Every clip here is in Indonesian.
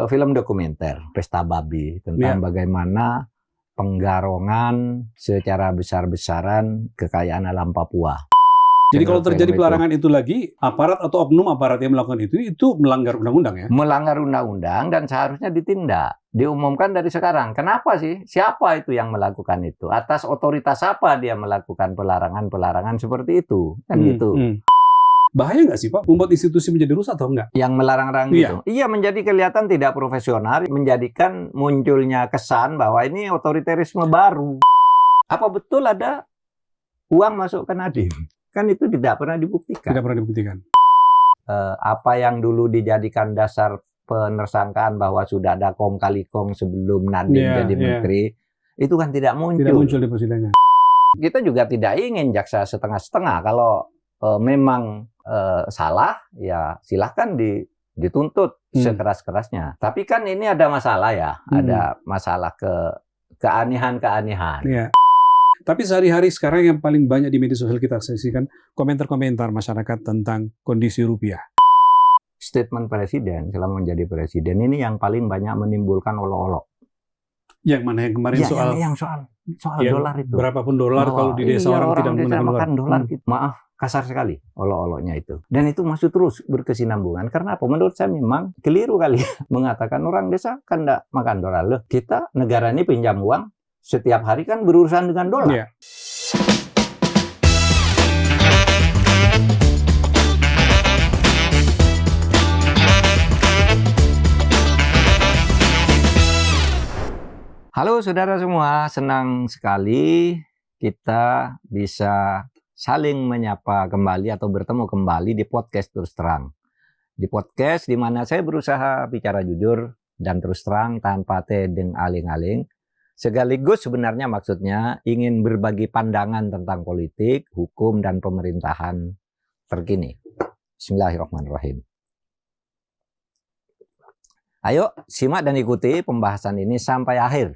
film dokumenter Pesta Babi tentang bagaimana penggarongan secara besar-besaran kekayaan alam Papua. Jadi kalau terjadi pelarangan itu lagi, aparat atau oknum aparat yang melakukan itu melanggar undang-undang ya? Melanggar undang-undang dan seharusnya ditindak. Diumumkan dari sekarang. Kenapa sih? Siapa itu yang melakukan itu? Atas otoritas apa dia melakukan pelarangan-pelarangan seperti itu? Kan gitu. Bahaya nggak sih Pak? Membuat institusi menjadi rusak atau enggak? Yang melarang-larang gitu? Iya, menjadi kelihatan tidak profesional, menjadikan munculnya kesan bahwa ini otoriterisme baru. Apa betul ada uang masuk ke Nadiem? Kan itu tidak pernah dibuktikan. Tidak pernah dibuktikan. Apa yang dulu dijadikan dasar penersangkaan bahwa sudah ada kong kali kong sebelum Nadiem jadi menteri, itu kan tidak muncul. Tidak muncul di persidangan. Kita juga tidak ingin jaksa setengah-setengah. Kalau memang salah, ya silahkan dituntut sekeras-kerasnya. Tapi kan ini ada masalah ya, ada masalah keanehan-keanehan. Iya. Tapi sehari-hari sekarang yang paling banyak di media sosial kita saksikan komentar-komentar masyarakat tentang kondisi rupiah. Statement presiden selama menjadi presiden ini yang paling banyak menimbulkan olok-olok. Yang mana yang kemarin soal dolar itu. Berapapun dolar kalau di desa orang tidak menggunakan dolar. Maaf, kasar sekali olok-oloknya itu. Dan itu masih terus berkesinambungan. Karena apa? Menurut saya memang keliru kali mengatakan orang desa kan tidak makan dolar. Loh, kita negara ini pinjam uang setiap hari kan berurusan dengan dolar. Yeah. Halo saudara semua, senang sekali kita bisa saling menyapa kembali atau bertemu kembali di podcast Terus Terang. Di podcast di mana saya berusaha bicara jujur dan terus terang tanpa tedeng aling-aling. Sekaligus sebenarnya maksudnya ingin berbagi pandangan tentang politik, hukum, dan pemerintahan terkini. Bismillahirrahmanirrahim. Ayo simak dan ikuti pembahasan ini sampai akhir,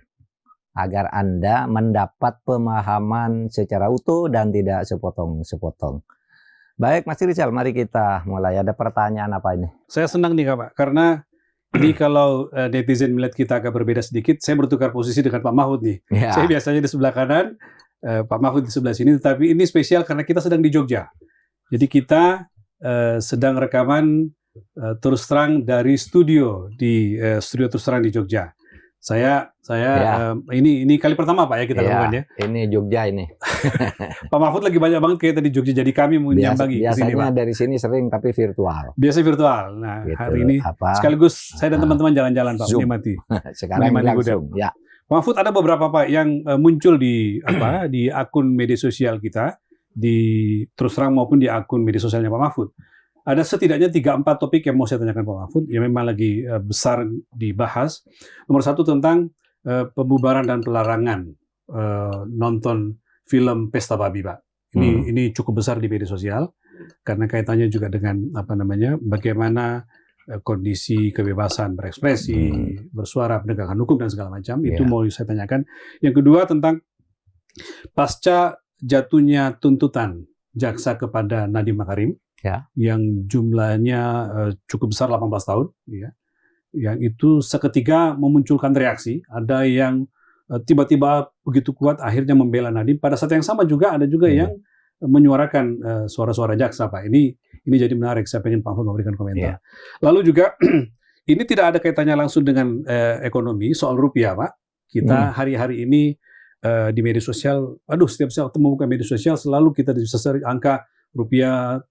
agar Anda mendapat pemahaman secara utuh dan tidak sepotong-sepotong. Baik Mas Rizal, mari kita mulai. Ada pertanyaan apa ini? Saya senang nih Pak, karena ini kalau netizen melihat kita agak berbeda sedikit, saya bertukar posisi dengan Pak Mahfud nih. Ya. Saya biasanya di sebelah kanan, Pak Mahfud di sebelah sini, tapi ini spesial karena kita sedang di Jogja. Jadi kita sedang rekaman Terus Terang dari studio Terus Terang di Jogja. Ini kali pertama Pak ya kita lakukan ya. Ini Jogja ini. Pak Mahfud lagi banyak banget kayak tadi Jogja, jadi kami mau nyambangi ke sini Pak. Biasanya dari sini sering tapi virtual. Biasa virtual. Nah gitu. Hari ini sekaligus saya dan teman-teman jalan-jalan Pak, menikmati. Sekarang langsung. Ya. Pak Mahfud, ada beberapa Pak yang muncul di di akun media sosial kita, di Terus Terang maupun di akun media sosialnya Pak Mahfud. Ada setidaknya 3-4 topik yang mau saya tanyakan Pak Mahfud, yang memang lagi besar dibahas. Nomor satu tentang pembubaran dan pelarangan nonton film Pesta Babi, Pak. Ini cukup besar di media sosial karena kaitannya juga dengan bagaimana kondisi kebebasan berekspresi, bersuara, penegakan hukum dan segala macam. Itu mau saya tanyakan. Yang kedua tentang pasca jatuhnya tuntutan jaksa kepada Nadiem Makarim. Yang jumlahnya cukup besar, 18 tahun, ya. Yang itu seketika memunculkan reaksi. Ada yang tiba-tiba begitu kuat akhirnya membela Nadiem. Pada saat yang sama juga ada juga yang menyuarakan suara-suara jaksa, Pak. Ini jadi menarik. Saya pengen Pak Mahfud memberikan komentar. Lalu juga ini tidak ada kaitannya langsung dengan ekonomi, soal rupiah, Pak. Kita hari-hari ini di media sosial, setiap saya membuka media sosial selalu kita bisa sering angka rupiah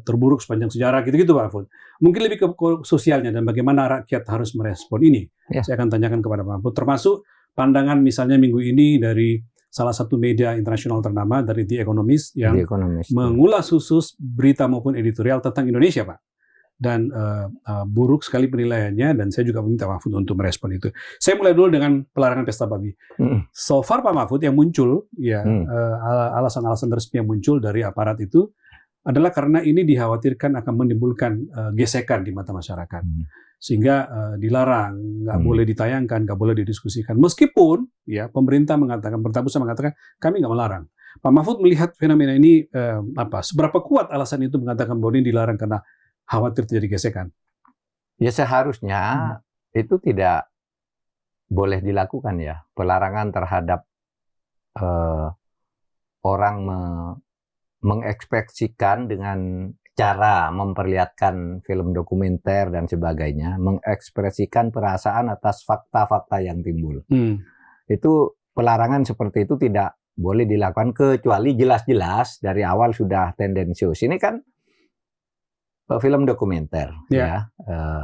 terburuk sepanjang sejarah gitu-gitu Pak Mahfud. Mungkin lebih ke sosialnya dan bagaimana rakyat harus merespon ini. Saya akan tanyakan kepada Pak Mahfud. Termasuk pandangan misalnya minggu ini dari salah satu media internasional ternama dari The Economist yang mengulas khusus berita maupun editorial tentang Indonesia Pak. Dan buruk sekali penilaiannya, dan saya juga meminta Pak Mahfud untuk merespon itu. Saya mulai dulu dengan pelarangan Pesta Babi. So far Pak Mahfud yang muncul, alasan-alasan resmi yang muncul dari aparat itu adalah karena ini dikhawatirkan akan menimbulkan gesekan di mata masyarakat. Sehingga dilarang, nggak boleh ditayangkan, nggak boleh didiskusikan. Meskipun ya pemerintah mengatakan, kami nggak melarang. Pak Mahfud melihat fenomena ini seberapa kuat alasan itu mengatakan bahwa ini dilarang karena khawatir terjadi gesekan? Ya seharusnya itu tidak boleh dilakukan ya. Pelarangan terhadap orang mengekspresikan dengan cara memperlihatkan film dokumenter dan sebagainya, mengekspresikan perasaan atas fakta-fakta yang timbul. Itu pelarangan seperti itu tidak boleh dilakukan kecuali jelas-jelas dari awal sudah tendensius. Ini kan film dokumenter, ya,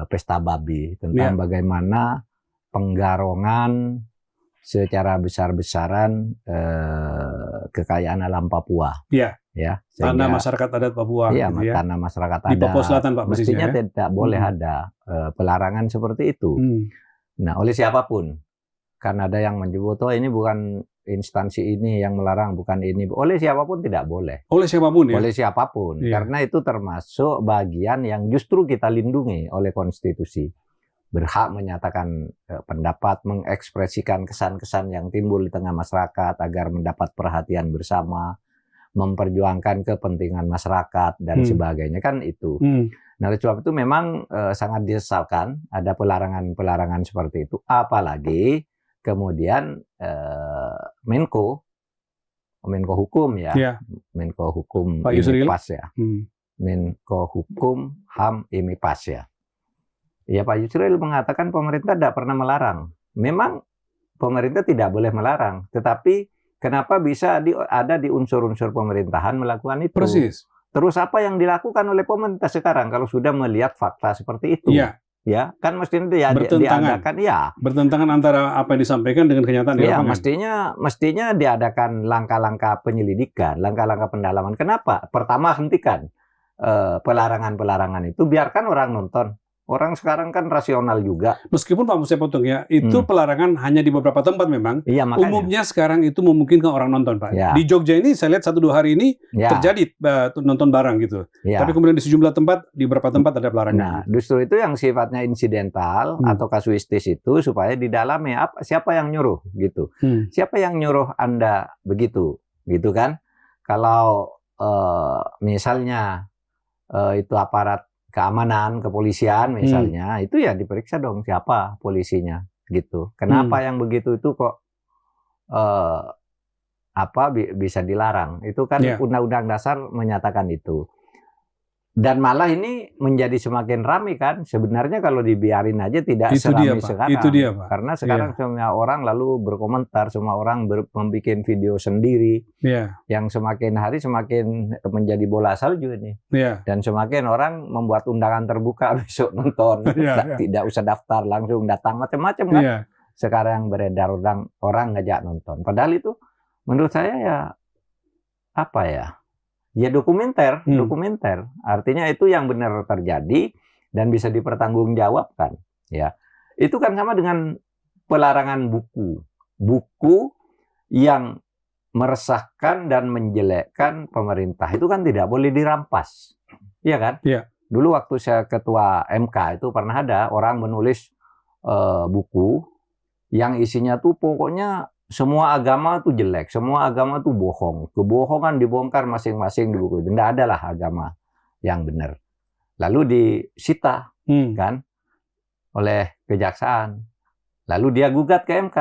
Pesta Babi tentang bagaimana penggarongan secara besar-besaran kekayaan alam Papua. Ya, sehingga, tanah masyarakat adat Papua. Iya, gitu ya. Tanah masyarakat Di adat. Papua Selatan, Pak. Mestinya ya? tidak boleh ada pelarangan seperti itu. Nah, oleh siapapun. Karena ada yang menyebut, oh ini bukan instansi ini yang melarang, bukan ini. Oleh siapapun tidak boleh. Oleh siapapun ya? Oleh siapapun. Iya. Karena itu termasuk bagian yang justru kita lindungi oleh konstitusi. Berhak menyatakan pendapat, mengekspresikan kesan-kesan yang timbul di tengah masyarakat agar mendapat perhatian bersama, memperjuangkan kepentingan masyarakat dan sebagainya, kan itu. Nah, oleh sebab itu memang sangat disesalkan ada pelarangan-pelarangan seperti itu. Apalagi kemudian Menko Hukum ya, Menko Hukum Pak Yusril Pas ya, Menko Hukum HAM Pas ya. Ya, Pak Yusril mengatakan pemerintah tidak pernah melarang. Memang pemerintah tidak boleh melarang, tetapi kenapa bisa ada di unsur-unsur pemerintahan melakukan itu? Persis. Terus apa yang dilakukan oleh pemerintah sekarang kalau sudah melihat fakta seperti itu? Iya. Ya, kan mestinya diadakan, ya. Bertentangan antara apa yang disampaikan dengan kenyataan di lapangan. Mestinya diadakan langkah-langkah penyelidikan, langkah-langkah pendalaman. Kenapa? Pertama, hentikan pelarangan-pelarangan itu, biarkan orang nonton. Orang sekarang kan rasional juga. Meskipun Pak, saya potong ya, itu pelarangan hanya di beberapa tempat memang. Iya, makanya. Umumnya sekarang itu memungkinkan orang nonton, Pak. Ya. Di Jogja ini saya lihat 1-2 hari ini terjadi nonton bareng gitu. Ya. Tapi kemudian di sejumlah tempat, di beberapa tempat ada pelarangan. Nah, justru itu yang sifatnya insidental atau kasuistis itu supaya didalami siapa yang nyuruh gitu. Siapa yang nyuruh Anda begitu, gitu kan? Kalau misalnya itu aparat keamanan, kepolisian misalnya, itu ya diperiksa dong siapa polisinya gitu. Kenapa yang begitu itu kok bisa dilarang? Itu kan Undang-Undang Dasar menyatakan itu. Dan malah ini menjadi semakin ramai kan. Sebenarnya kalau dibiarin aja tidak seramai sekarang. Itu dia, Pak. Karena sekarang semua orang lalu berkomentar, semua orang membuat video sendiri. Yang semakin hari semakin menjadi bola salju ini. Dan semakin orang membuat undangan terbuka besok nonton. Tidak usah daftar, langsung datang, macam-macam kan. Sekarang beredar orang ngajak nonton. Padahal itu menurut saya ya apa ya? Ya dokumenter. Artinya itu yang benar terjadi dan bisa dipertanggungjawabkan. Ya, itu kan sama dengan pelarangan buku. Buku yang meresahkan dan menjelekkan pemerintah itu kan tidak boleh dirampas. Iya kan? Iya. Dulu waktu saya ketua MK itu pernah ada orang menulis buku yang isinya tuh pokoknya semua agama tuh jelek, semua agama tuh bohong. Kebohongan dibongkar masing-masing di buku itu. Tidak ada lah agama yang benar. Lalu disita kan oleh kejaksaan. Lalu dia gugat ke MK.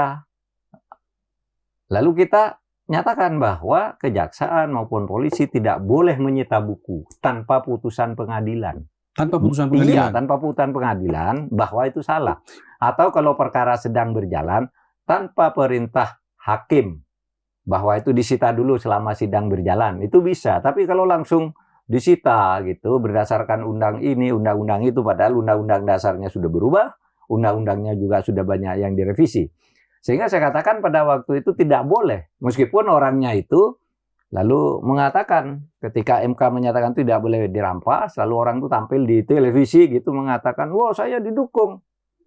Lalu kita nyatakan bahwa kejaksaan maupun polisi tidak boleh menyita buku tanpa putusan pengadilan. Tanpa putusan pengadilan? Iya, tanpa putusan pengadilan bahwa itu salah. Atau kalau perkara sedang berjalan, tanpa perintah hakim bahwa itu disita dulu selama sidang berjalan, itu bisa. Tapi kalau langsung disita gitu berdasarkan undang-undang itu, padahal undang-undang dasarnya sudah berubah, undang-undangnya juga sudah banyak yang direvisi. Sehingga saya katakan pada waktu itu tidak boleh, meskipun orangnya itu lalu mengatakan ketika MK menyatakan tidak boleh dirampas, lalu orang itu tampil di televisi gitu mengatakan, wah saya didukung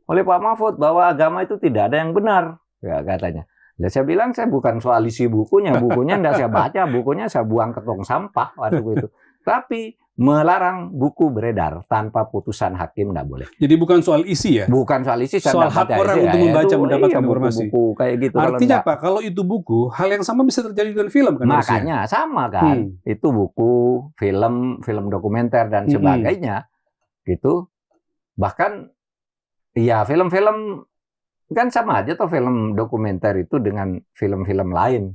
oleh Pak Mahfud bahwa agama itu tidak ada yang benar, ya katanya. Lah saya bilang saya bukan soal isi bukunya tidak saya baca, bukunya saya buang ke tong sampah waktu itu. Tapi melarang buku beredar tanpa putusan hakim tidak boleh. Jadi bukan soal isi ya? Bukan soal isi, soal hak orang untuk membaca, mendapatkan informasi. Buku kayak gitu. Artinya Pak, kalau itu buku, hal yang sama bisa terjadi dengan film kan? Makanya sama kan, itu buku, film dokumenter dan sebagainya, gitu. Bahkan Iya, film-film kan sama aja toh, film dokumenter itu dengan film-film lain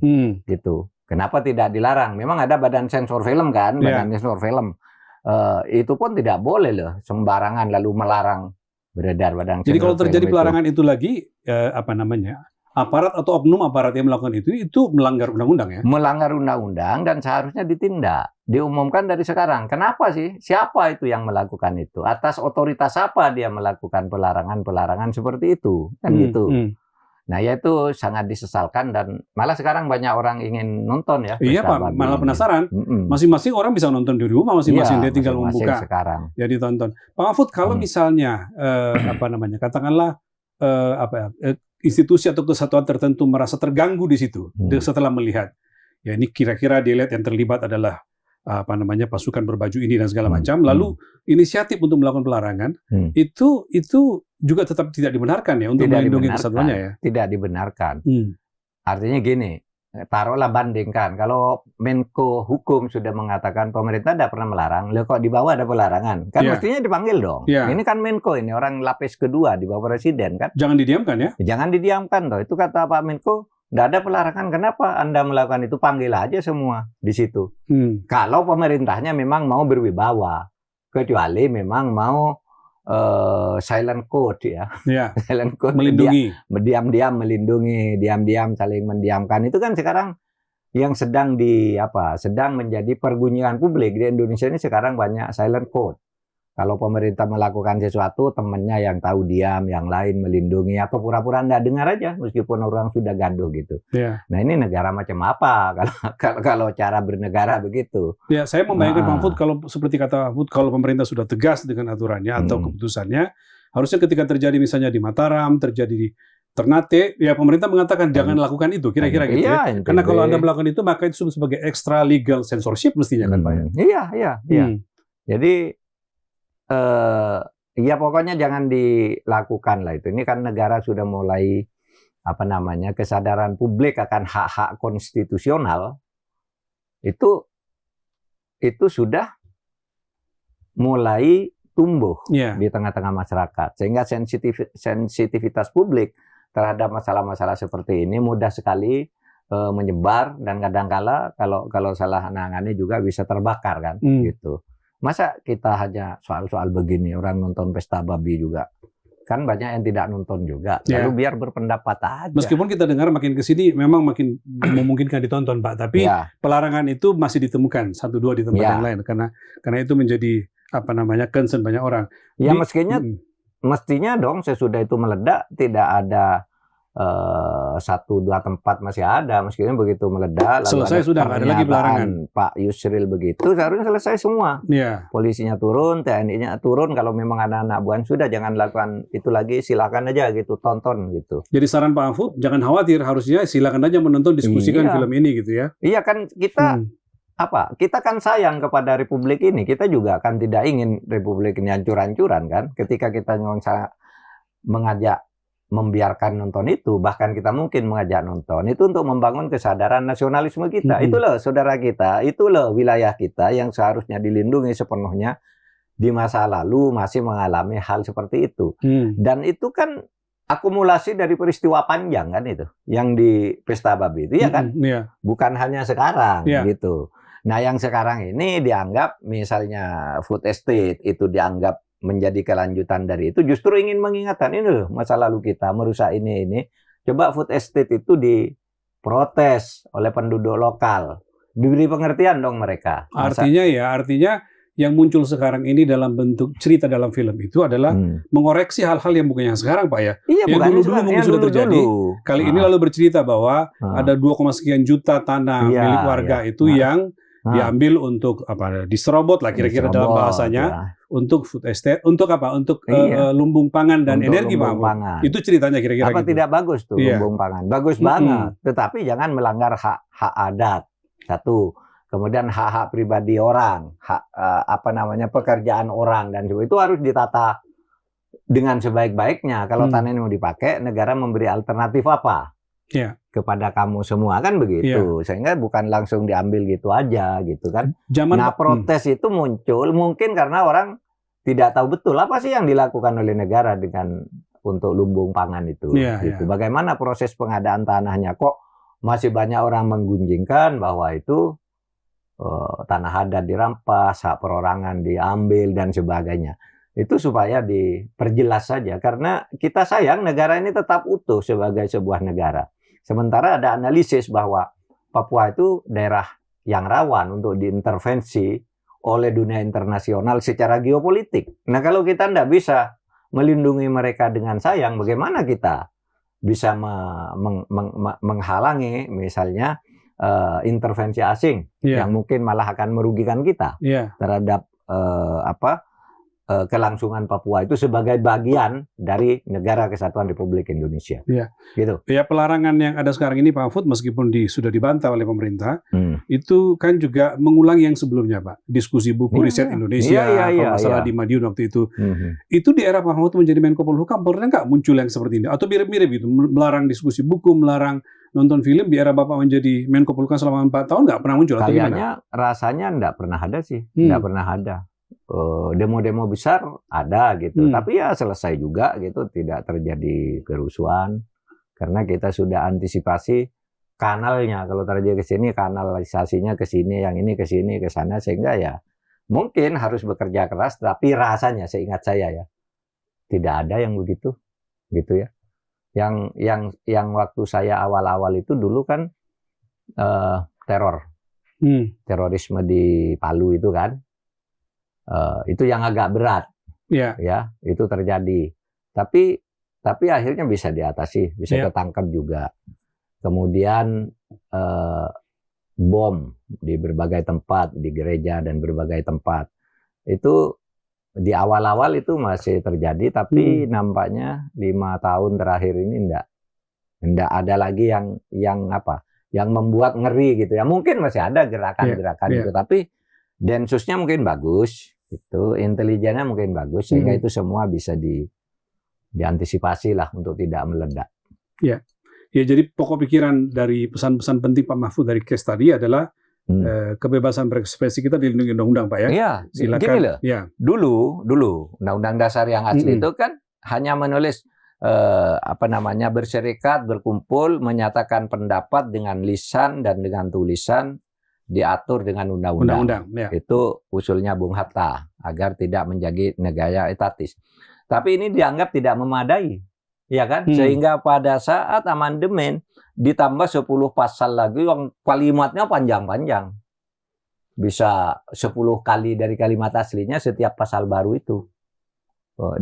gitu. Kenapa tidak dilarang? Memang ada badan sensor film kan, badan sensor film. Itu pun tidak boleh loh sembarangan lalu melarang beredar badan sensor film. Jadi kalau terjadi pelarangan itu lagi, aparat atau oknum aparat yang melakukan itu melanggar undang-undang ya? Melanggar undang-undang dan seharusnya ditindak. Diumumkan dari sekarang. Kenapa sih? Siapa itu yang melakukan itu? Atas otoritas apa dia melakukan pelarangan-pelarangan seperti itu? Kan gitu. Nah, ya itu sangat disesalkan dan malah sekarang banyak orang ingin nonton ya. Iya Pak, malah penasaran. Masing-masing orang bisa nonton di rumah, masing-masing dia tinggal membuka. Sekarang. Ya ditonton. Pak Mahfud, kalau misalnya katakanlah institusi atau kesatuan tertentu merasa terganggu di situ setelah melihat, ya ini kira-kira dilihat yang terlibat adalah pasukan berbaju ini dan segala macam, lalu inisiatif untuk melakukan pelarangan, itu juga tetap tidak dibenarkan ya untuk melindungi kesatuannya ya? Tidak dibenarkan. Artinya gini, taruhlah bandingkan, kalau Menko Hukum sudah mengatakan pemerintah tidak pernah melarang, loh kok di bawah ada pelarangan? Kan mestinya dipanggil dong. Ini kan Menko, ini orang lapis kedua di bawah Presiden kan? Jangan didiamkan ya? Jangan didiamkan toh. Itu kata Pak Menko, nggak ada pelarangan. Kenapa Anda melakukan itu? Panggil aja semua di situ. Kalau pemerintahnya memang mau berwibawa, kecuali memang mau silent code ya. Silent code, melindungi. Diam-diam melindungi, diam-diam saling mendiamkan. Itu kan sekarang yang sedang sedang menjadi pergunjingan publik di Indonesia ini sekarang banyak silent code. Kalau pemerintah melakukan sesuatu, temannya yang tahu diam, yang lain melindungi, atau pura-pura nggak dengar aja, meskipun orang sudah gaduh gitu. Nah ini negara macam apa kalau cara bernegara begitu? Ya, saya membayangkan Pak Mahfud, kalau seperti kata Mahfud, kalau pemerintah sudah tegas dengan aturannya atau keputusannya, harusnya ketika terjadi misalnya di Mataram, terjadi di Ternate, ya pemerintah mengatakan jangan lakukan itu, kira-kira gitu ya. Karena kalau Anda melakukan itu, maka itu sebagai extra legal censorship mestinya kan Pak ya? Iya. Jadi ya pokoknya jangan dilakukan lah itu. Ini kan negara sudah mulai kesadaran publik akan hak-hak konstitusional itu sudah mulai tumbuh di tengah-tengah masyarakat, sehingga sensitivitas publik terhadap masalah-masalah seperti ini mudah sekali menyebar dan kadang-kala kalau salah nangani juga bisa terbakar kan gitu. Masa kita hanya soal-soal begini, orang nonton pesta babi juga. Kan banyak yang tidak nonton juga. Lalu biar berpendapat aja. Meskipun kita dengar makin ke sini memang makin memungkinkan ditonton, Pak. Tapi pelarangan itu masih ditemukan, 1-2 di tempat yang lain. Karena itu menjadi concern banyak orang. Ya mestinya dong sesudah itu meledak tidak ada 1-2 tempat masih ada, meskipun begitu meledak lalu selesai sudah nggak ada lagi pelarangan. Pak Yusril begitu seharusnya selesai semua. Polisinya turun, TNI-nya turun, kalau memang ada anak buah sudah jangan lakukan itu lagi, silakan aja gitu, tonton gitu. Jadi saran Pak Mahfud jangan khawatir, harusnya silakan aja menonton, diskusikan film ini gitu ya. Iya kan kita kan sayang kepada Republik ini, kita juga kan tidak ingin Republik ini hancur-hancuran kan. Ketika kita mengajak membiarkan nonton itu, bahkan kita mungkin mengajak nonton itu untuk membangun kesadaran nasionalisme kita. Itu loh saudara kita, itu loh wilayah kita yang seharusnya dilindungi sepenuhnya, di masa lalu masih mengalami hal seperti itu. Dan itu kan akumulasi dari peristiwa panjang kan itu, yang di pesta babi itu ya kan, bukan hanya sekarang gitu. Nah yang sekarang ini dianggap misalnya food estate itu dianggap menjadi kelanjutan dari itu, justru ingin mengingatkan ini loh masa lalu kita merusak ini. Coba food estate itu diprotes oleh penduduk lokal, diberi pengertian dong mereka. Artinya yang muncul sekarang ini dalam bentuk cerita dalam film itu adalah mengoreksi hal-hal yang bukan yang sekarang Pak ya. Yang dulu-dulu mungkin sudah terjadi. Kali ini lalu bercerita bahwa ada 2, sekian juta tanah milik warga itu yang diambil untuk diserobot lah kira-kira dalam bahasanya, untuk food estate, untuk lumbung pangan dan energi Pak. Itu ceritanya kira-kira gitu. Tidak bagus tuh lumbung pangan, bagus banget. Tetapi jangan melanggar hak adat, satu. Kemudian hak-hak pribadi orang, hak pekerjaan orang, dan itu harus ditata dengan sebaik-baiknya. Kalau tanah ini mau dipakai, negara memberi alternatif apa? Kepada kamu semua kan begitu, sehingga bukan langsung diambil gitu aja gitu kan. Protes itu muncul mungkin karena orang tidak tahu betul apa sih yang dilakukan oleh negara dengan untuk lumbung pangan itu. Iya, Gitu. iya. Bagaimana proses pengadaan tanahnya, kok masih banyak orang menggunjingkan bahwa itu tanah adat dirampas, hak perorangan diambil dan sebagainya. Itu supaya diperjelas saja, karena kita sayang negara ini tetap utuh sebagai sebuah negara. Sementara ada analisis bahwa Papua itu daerah yang rawan untuk diintervensi oleh dunia internasional secara geopolitik. Nah, kalau kita tidak bisa melindungi mereka dengan sayang, bagaimana kita bisa menghalangi misalnya intervensi asing yang mungkin malah akan merugikan kita terhadap kelangsungan Papua itu sebagai bagian dari Negara Kesatuan Republik Indonesia. Gitu. Ya, pelarangan yang ada sekarang ini Pak Mahfud, meskipun sudah dibantah oleh pemerintah, itu kan juga mengulangi yang sebelumnya, Pak. Diskusi buku riset Indonesia, kalau nggak salah di Madiun waktu itu. Itu di era Pak Mahfud menjadi Menko Polhukam, pernah nggak muncul yang seperti ini? Atau mirip-mirip itu, melarang diskusi buku, melarang nonton film di era Bapak menjadi Menko Polhukam selama 4 tahun, nggak pernah muncul? Kayaknya rasanya nggak pernah ada sih, nggak pernah ada. Demo-demo besar ada gitu, tapi ya selesai juga gitu, tidak terjadi kerusuhan karena kita sudah antisipasi kanalnya. Kalau terjadi ke sini, kanalisasinya ke sini, yang ini ke sini, ke sana, sehingga ya mungkin harus bekerja keras, tapi rasanya seingat saya ya tidak ada yang begitu gitu ya. Yang waktu saya awal-awal itu dulu kan terorisme di Palu itu kan. Itu yang agak berat, ya itu terjadi. Tapi akhirnya bisa diatasi, bisa ketangkap juga. Kemudian bom di berbagai tempat, di gereja dan berbagai tempat. Itu di awal-awal itu masih terjadi, tapi nampaknya 5 tahun terakhir ini enggak ada lagi yang membuat ngeri gitu ya. Mungkin masih ada gerakan-gerakan itu, tapi densusnya mungkin bagus. Itu intelijennya mungkin bagus, sehingga itu semua bisa diantisipasi lah untuk tidak meledak. Ya, jadi pokok pikiran dari pesan-pesan penting Pak Mahfud dari case tadi adalah kebebasan berekspresi kita dilindungi undang-undang, Pak ya. Iya, silakan. Gini loh. Dulu Undang-Undang Dasar yang asli itu kan hanya menulis berserikat, berkumpul, menyatakan pendapat dengan lisan dan dengan tulisan diatur dengan undang-undang. Itu usulnya Bung Hatta agar tidak menjadi negara etatis. Tapi ini dianggap tidak memadai, ya kan? Sehingga pada saat amandemen ditambah 10 pasal lagi yang kalimatnya panjang-panjang. Bisa 10 kali dari kalimat aslinya setiap pasal baru itu.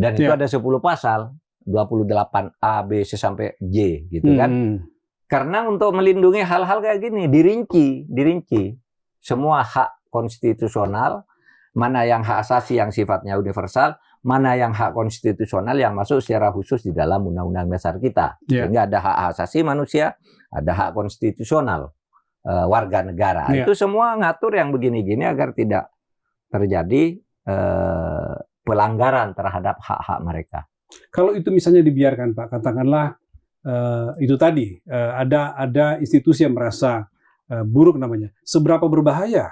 Dan itu ada 10 pasal, 28A, B, C sampai J gitu kan. Karena untuk melindungi hal-hal kayak gini, dirinci semua hak konstitusional, mana yang hak asasi yang sifatnya universal, mana yang hak konstitusional yang masuk secara khusus di dalam Undang-Undang Dasar kita. Sehingga ada hak asasi manusia, ada hak konstitusional warga negara. Itu semua ngatur yang begini-gini agar tidak terjadi pelanggaran terhadap hak-hak mereka. Kalau itu misalnya dibiarkan, Pak, katakanlah itu tadi ada institusi yang merasa buruk namanya. Seberapa berbahaya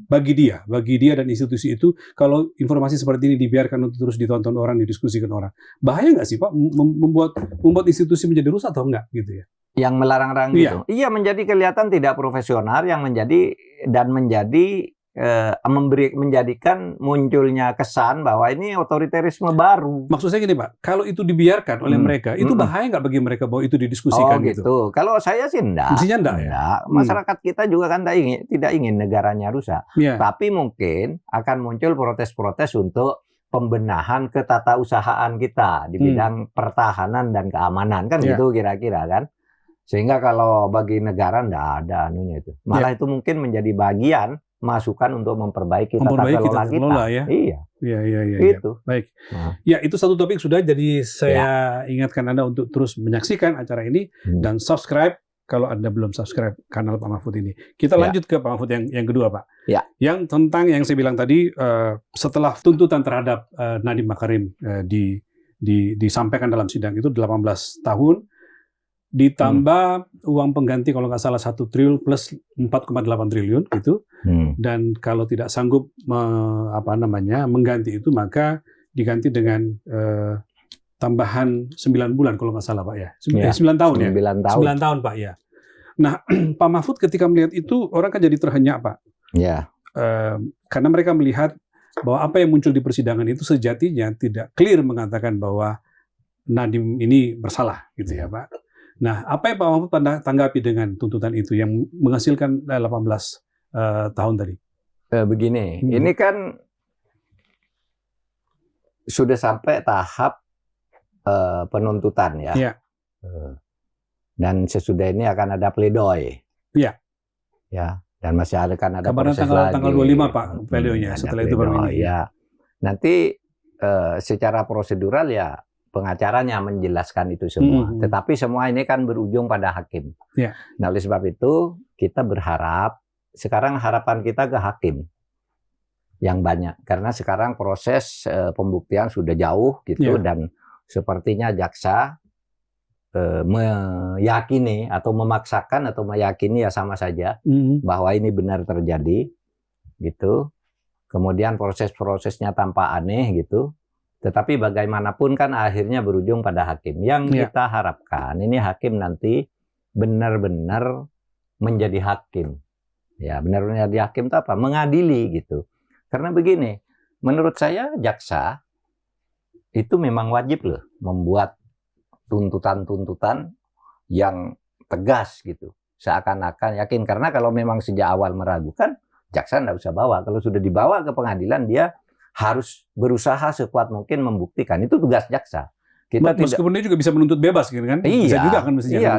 bagi dia dan institusi itu kalau informasi seperti ini dibiarkan untuk terus ditonton orang, didiskusikan orang? Bahaya nggak sih, Pak, membuat institusi menjadi rusak atau enggak gitu ya? Yang melarang-larang gitu. Iya, menjadi kelihatan tidak profesional, yang menjadikan munculnya kesan bahwa ini otoriterisme baru. Maksud saya gini, Pak, kalau itu dibiarkan oleh mereka, itu bahaya nggak bagi mereka bahwa itu didiskusikan gitu? Kalau saya sih enggak. Mestinya enggak ya? Masyarakat kita juga kan tidak ingin negaranya rusak. Tapi mungkin akan muncul protes-protes untuk pembenahan ketatausahaan kita di bidang pertahanan dan keamanan, kan gitu kira-kira kan. Sehingga kalau bagi negara enggak ada anunya itu. Malah itu mungkin menjadi bagian masukan untuk memperbaiki tata kelola kita. Iya. Itu. Baik. Ya, itu satu topik sudah, jadi saya ingatkan Anda untuk terus menyaksikan acara ini dan subscribe kalau Anda belum subscribe kanal Pak Mahfud ini. Kita lanjut ke Pak Mahfud yang kedua, Pak. Yang tentang yang saya bilang tadi, setelah tuntutan terhadap Nadiem Makarim disampaikan dalam sidang itu 18 tahun, ditambah uang pengganti kalau nggak salah 1 triliun plus 4,8 triliun gitu. Dan kalau tidak sanggup mengganti itu, maka diganti dengan tambahan 9 bulan kalau nggak salah Pak ya. Ya, 9 tahun ya. 9 tahun. 9 tahun Pak ya. Nah, Pak Mahfud ketika melihat itu orang kan jadi terhenyak Pak. Ya. Karena mereka melihat bahwa apa yang muncul di persidangan itu sejatinya tidak clear mengatakan bahwa Nadiem ini bersalah gitu ya Pak. Nah, apa yang Pak Mahfud tanggapi dengan tuntutan itu yang menghasilkan 18 tahun tadi? Begini, ini kan sudah sampai tahap penuntutan ya. Ya. Dan sesudah ini akan ada pledoi. Iya. Ya, dan masih akan ada kabarnya proses lagi. tanggal 25 Pak pledoinya, setelah itu baru ini. Ya. Nanti secara prosedural ya pengacaranya menjelaskan itu semua. Tetapi semua ini kan berujung pada hakim. Ya. Nah, oleh sebab itu kita berharap, sekarang harapan kita ke hakim yang banyak. Karena sekarang proses pembuktian sudah jauh gitu, dan sepertinya jaksa meyakini atau memaksakan atau meyakini ya sama saja bahwa ini benar terjadi gitu. Kemudian proses-prosesnya tampak aneh gitu. Tetapi bagaimanapun kan akhirnya berujung pada hakim. Yang kita harapkan ini hakim nanti benar-benar menjadi hakim. Ya, benar-benar jadi hakim itu apa? Mengadili gitu. Karena begini, menurut saya jaksa itu memang wajib loh membuat tuntutan-tuntutan yang tegas gitu. Seakan-akan yakin. Karena kalau memang sejak awal meragukan, jaksa nggak usah bawa. Kalau sudah dibawa ke pengadilan, dia harus berusaha sekuat mungkin membuktikan. Itu tugas jaksa. Meskipun dia juga bisa menuntut bebas gitu kan? Iya, bisa juga kan mestinya. Iya,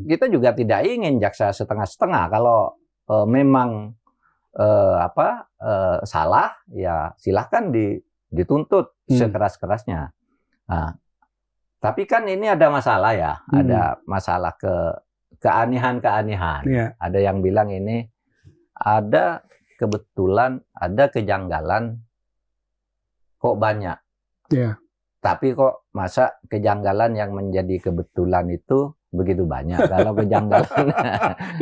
kita juga tidak ingin jaksa setengah-setengah. Kalau memang salah, ya silahkan dituntut sekeras-kerasnya. Nah, tapi kan ini ada masalah ya, ada masalah keanehan-keanehan. Ada yang bilang ini ada kebetulan, ada kejanggalan kok banyak. Tapi kok masa kejanggalan yang menjadi kebetulan itu begitu banyak? Kalau kejanggalan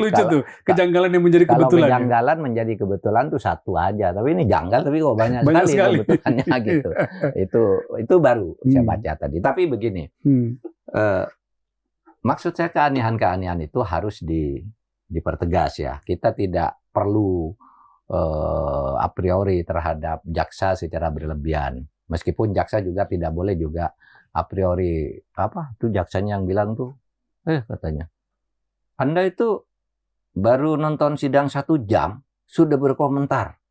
lucu tuh, kejanggalan yang menjadi kebetulan. Kalau kejanggalan menjadi kebetulan tuh satu aja, tapi ini janggal tapi kok banyak sekali kebetulannya gitu. Itu baru saya baca tadi. Tapi begini, maksud saya keanehan-keanehan itu harus dipertegas ya. Kita tidak perlu a priori terhadap jaksa secara berlebihan. Meskipun jaksa juga tidak boleh juga a priori, apa tuh jaksanya yang bilang tuh, katanya, Anda itu baru nonton sidang 1 jam sudah berkomentar.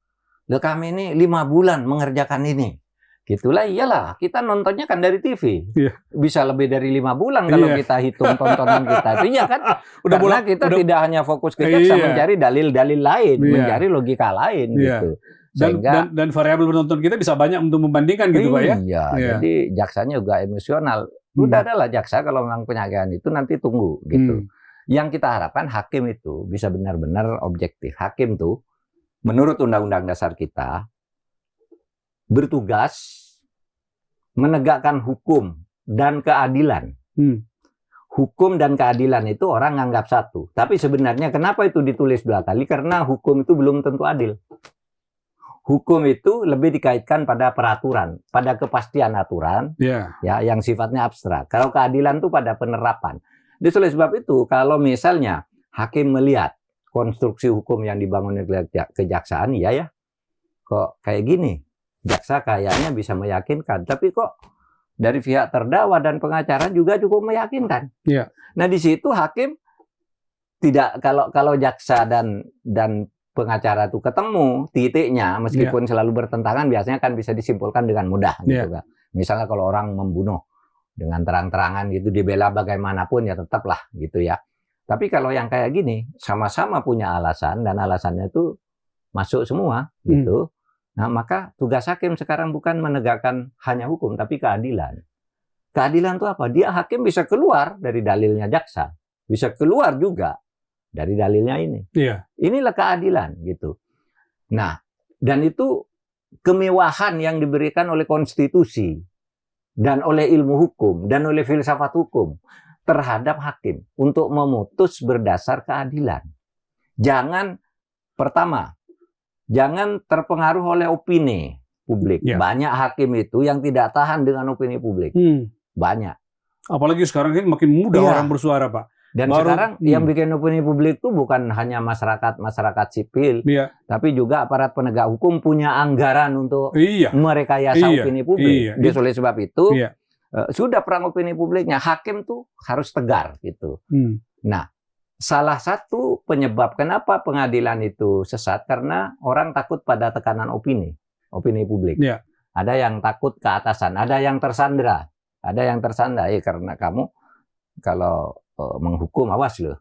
Loh, kami ini 5 bulan mengerjakan ini. Gitulah, iyalah kita nontonnya kan dari TV. Bisa lebih dari 5 bulan kalau kita hitung tontonan kita. Itu ya kan, karena kita tidak hanya fokus ke jaksa, mencari dalil-dalil lain, mencari logika lain gitu. Dan variabel penonton kita bisa banyak untuk membandingkan gitu Pak ya. Iya, jadi jaksanya juga emosional. Udah adalah jaksa kalau memang penyagaan itu nanti tunggu gitu. Yang kita harapkan hakim itu bisa benar-benar objektif. Hakim tuh menurut Undang-Undang Dasar kita bertugas menegakkan hukum dan keadilan. Hukum dan keadilan itu orang nganggap satu. Tapi sebenarnya kenapa itu ditulis 2 kali? Karena hukum itu belum tentu adil. Hukum itu lebih dikaitkan pada peraturan, pada kepastian aturan, ya, yang sifatnya abstrak. Kalau keadilan itu pada penerapan. Jadi oleh sebab itu, kalau misalnya hakim melihat konstruksi hukum yang dibangun oleh kejaksaan, ya, kok kayak gini, jaksa kayaknya bisa meyakinkan, tapi kok dari pihak terdakwa dan pengacara juga cukup meyakinkan. Nah di situ hakim tidak, kalau jaksa dan pengacara itu ketemu titiknya, meskipun selalu bertentangan, biasanya kan bisa disimpulkan dengan mudah gitu kan. Misalnya kalau orang membunuh dengan terang-terangan gitu, dibela bagaimanapun ya tetaplah gitu ya. Tapi kalau yang kayak gini sama-sama punya alasan dan alasannya itu masuk semua gitu. Nah, maka tugas hakim sekarang bukan menegakkan hanya hukum tapi keadilan. Keadilan itu apa? Dia hakim bisa keluar dari dalilnya jaksa, bisa keluar juga dari dalilnya ini. Inilah keadilan gitu. Nah, dan itu kemewahan yang diberikan oleh konstitusi dan oleh ilmu hukum dan oleh filsafat hukum terhadap hakim untuk memutus berdasar keadilan. Pertama, jangan terpengaruh oleh opini publik. Banyak hakim itu yang tidak tahan dengan opini publik. banyak. Apalagi sekarang ini makin mudah Iya. orang bersuara, Pak. Dan Baru- sekarang yang bikin opini publik itu bukan hanya masyarakat sipil, Iya. tapi juga aparat penegak hukum punya anggaran untuk Iya. merekayasa Iya. opini publik. Iya. Jadi oleh sebab itu Iya. sudah perang opini publiknya, hakim tuh harus tegar gitu. Hmm. Nah, salah satu penyebab kenapa pengadilan itu sesat karena orang takut pada tekanan opini publik. Iya. Ada yang takut ke atasan, ada yang tersandra, karena kamu kalau menghukum awas loh,